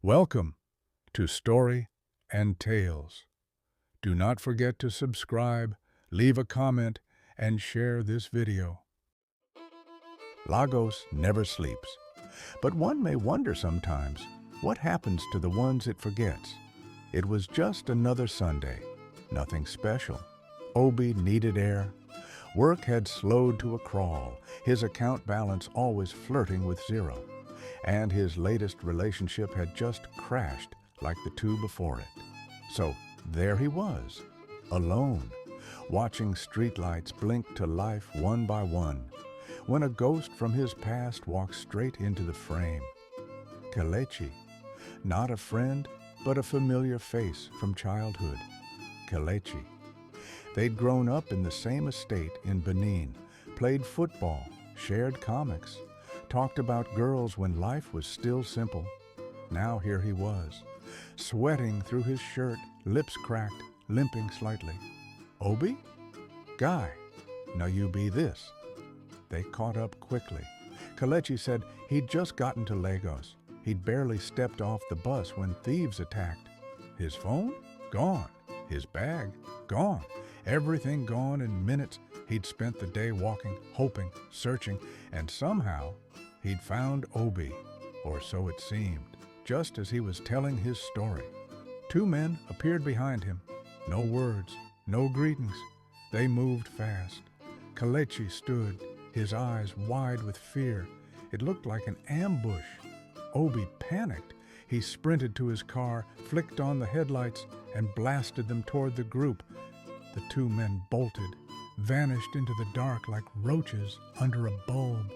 Welcome to Story and Tales. Do not forget to subscribe, leave a comment, and share this video. Lagos never sleeps, but one may wonder sometimes what happens to the ones it forgets. It was just another Sunday, nothing special. Obi needed air. Work had slowed to a crawl, his account balance always flirting with zero, and his latest relationship had just crashed like the two before it. So there he was, alone, watching streetlights blink to life one by one, when a ghost from his past walked straight into the frame. Kelechi, not a friend, but a familiar face from childhood. Kelechi. They'd grown up in the same estate in Benin, played football, shared comics, talked about girls when life was still simple. Now here he was, sweating through his shirt, lips cracked, limping slightly. Obi? Guy, now you be this. They caught up quickly. Kelechi said he'd just gotten to Lagos. He'd barely stepped off the bus when thieves attacked. His phone? Gone. His bag? Gone. Everything gone in minutes. He'd spent the day walking, hoping, searching, and somehow he'd found Obi, or so it seemed, just as he was telling his story. Two men appeared behind him. No words, no greetings. They moved fast. Kelechi stood, his eyes wide with fear. It looked like an ambush. Obi panicked. He sprinted to his car, flicked on the headlights, and blasted them toward the group. The two men bolted, vanished into the dark like roaches under a bulb.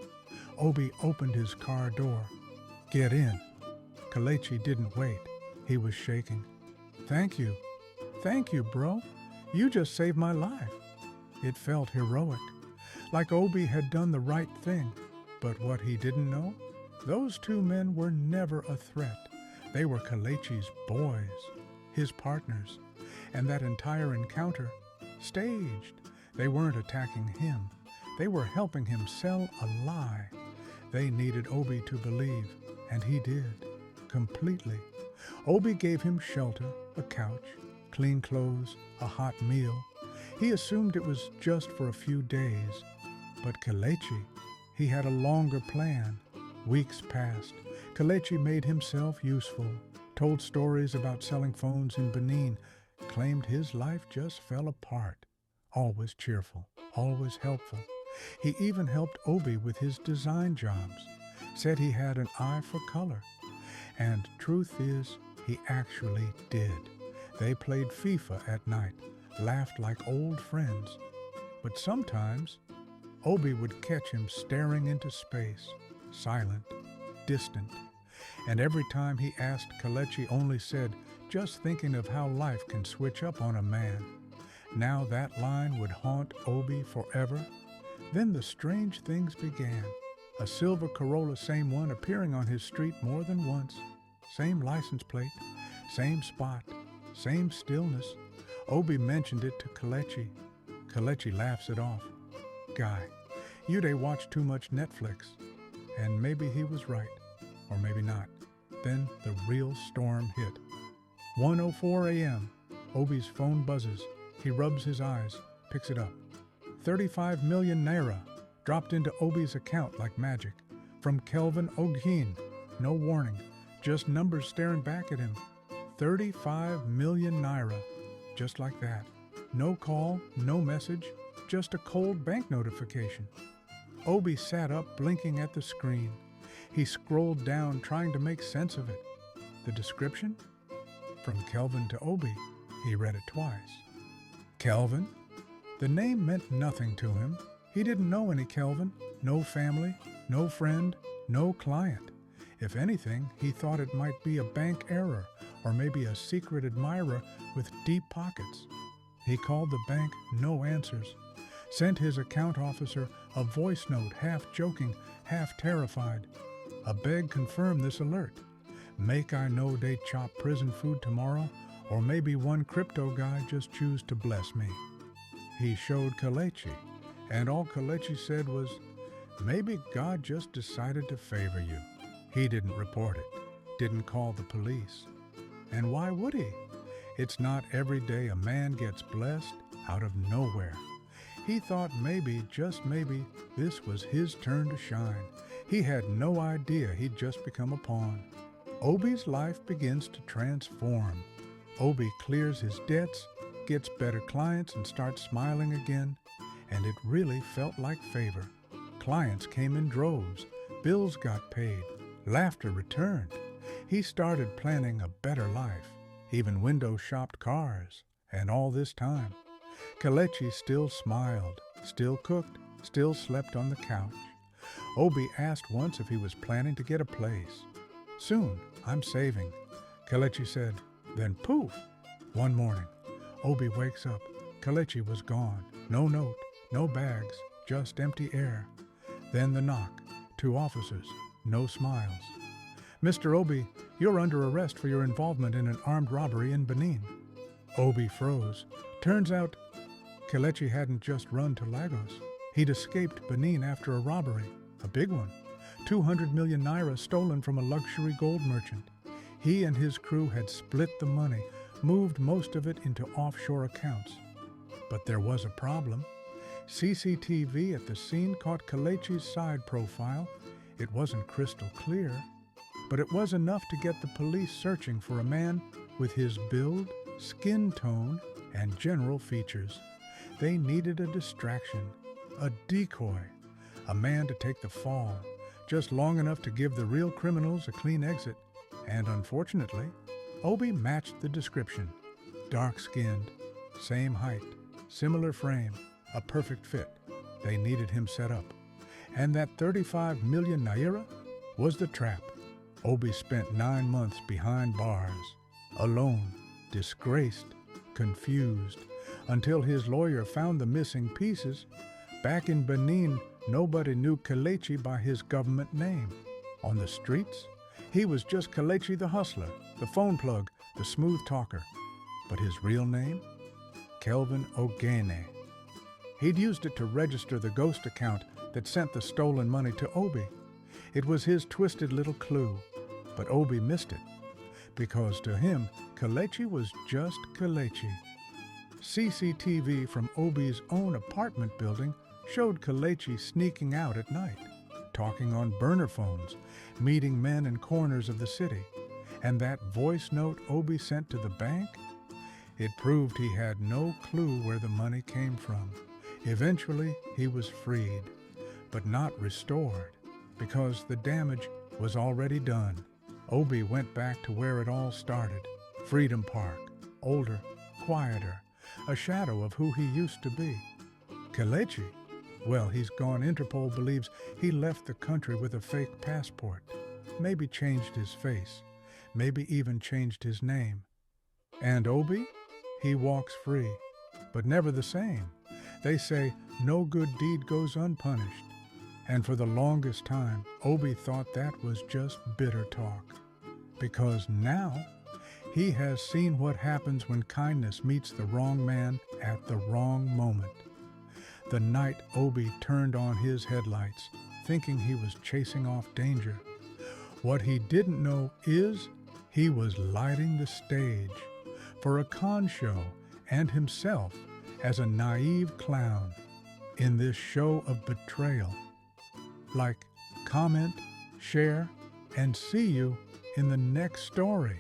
Obi opened his car door. Get in. Kelechi didn't wait. He was shaking. Thank you. Thank you, bro. You just saved my life. It felt heroic, like Obi had done the right thing. But what he didn't know? Those two men were never a threat. They were Kelechi's boys, his partners, and that entire encounter, staged. They weren't attacking him. They were helping him sell a lie. They needed Obi to believe, and he did, completely. Obi gave him shelter, a couch, clean clothes, a hot meal. He assumed it was just for a few days. But Kelechi, he had a longer plan. Weeks passed. Kelechi made himself useful, told stories about selling phones in Benin, claimed his life just fell apart. Always cheerful, always helpful. He even helped Obi with his design jobs, said he had an eye for color. And truth is, he actually did. They played FIFA at night, laughed like old friends. But sometimes, Obi would catch him staring into space, silent, distant. And every time he asked, Kelechi only said, just thinking of how life can switch up on a man. Now that line would haunt Obi forever. Then the strange things began. A silver Corolla, same one, appearing on his street more than once. Same license plate, same spot, same stillness. Obi mentioned it to Kelechi. Kelechi laughs it off. Guy, you dey watch too much Netflix. And maybe he was right, or maybe not. Then the real storm hit. 1:04 a.m. Obi's phone buzzes. He rubs his eyes, picks it up. 35 million naira dropped into Obi's account like magic. From Kelvin Oghin. No warning, just numbers staring back at him. 35 million naira, just like that. No call, no message, just a cold bank notification. Obi sat up, blinking at the screen. He scrolled down, trying to make sense of it. The description? From Kelvin to Obi. He read it twice. Kelvin? The name meant nothing to him. He didn't know any Kelvin, no family, no friend, no client. If anything, he thought it might be a bank error or maybe a secret admirer with deep pockets. He called the bank, no answers. Sent his account officer a voice note, half joking, half terrified. A beg confirm this alert. Make I know they chop prison food tomorrow, or maybe one crypto guy just choose to bless me. He showed Kelechi, and all Kelechi said was, maybe God just decided to favor you. He didn't report it. didn't call the police. And why would he? It's not every day a man gets blessed out of nowhere. He thought maybe, just maybe, this was his turn to shine. He had no idea he'd just become a pawn. Obi's life begins to transform. Obi clears his debts, gets better clients, and starts smiling again. And it really felt like favor. Clients came in droves, bills got paid, laughter returned. He started planning a better life, even window shopped cars. And all this time, Kelechi still smiled, still cooked, still slept on the couch. Obi asked once if he was planning to get a place. Soon, I'm saving, Kelechi said. Then poof! One morning, Obi wakes up. Kelechi was gone. No note, no bags, just empty air. Then the knock. 2 officers, no smiles. Mr. Obi, you're under arrest for your involvement in an armed robbery in Benin. Obi froze. Turns out, Kelechi hadn't just run to Lagos. He'd escaped Benin after a robbery, a big one. 200 million naira stolen from a luxury gold merchant. He and his crew had split the money, moved most of it into offshore accounts. But there was a problem. CCTV at the scene caught Kelechi's side profile. It wasn't crystal clear, but it was enough to get the police searching for a man with his build, skin tone, and general features. They needed a distraction, a decoy, a man to take the fall, just long enough to give the real criminals a clean exit. And unfortunately, Obi matched the description. Dark-skinned, same height, similar frame, a perfect fit. They needed him set up. And that 35 million naira was the trap. Obi spent 9 months behind bars, alone, disgraced, confused, until his lawyer found the missing pieces. Back in Benin, nobody knew Kelechi by his government name. On the streets, he was just Kelechi the hustler, the phone plug, the smooth talker. But his real name? Kelvin Ogene. He'd used it to register the ghost account that sent the stolen money to Obi. It was his twisted little clue, but Obi missed it, because to him, Kelechi was just Kelechi. CCTV from Obi's own apartment building showed Kelechi sneaking out at night, talking on burner phones, meeting men in corners of the city. And that voice note Obi sent to the bank? It proved he had no clue where the money came from. Eventually, he was freed, but not restored, because the damage was already done. Obi went back to where it all started, Freedom Park, older, quieter, a shadow of who he used to be. Kelechi? Well, he's gone. Interpol believes he left the country with a fake passport, maybe changed his face, maybe even changed his name. And Obi? He walks free, but never the same. They say no good deed goes unpunished. And for the longest time, Obi thought that was just bitter talk. Because now, he has seen what happens when kindness meets the wrong man at the wrong moment. The night Obi turned on his headlights, thinking he was chasing off danger. What he didn't know is he was lighting the stage for a con show and himself as a naive clown in this show of betrayal. Like, comment, share, and see you in the next story.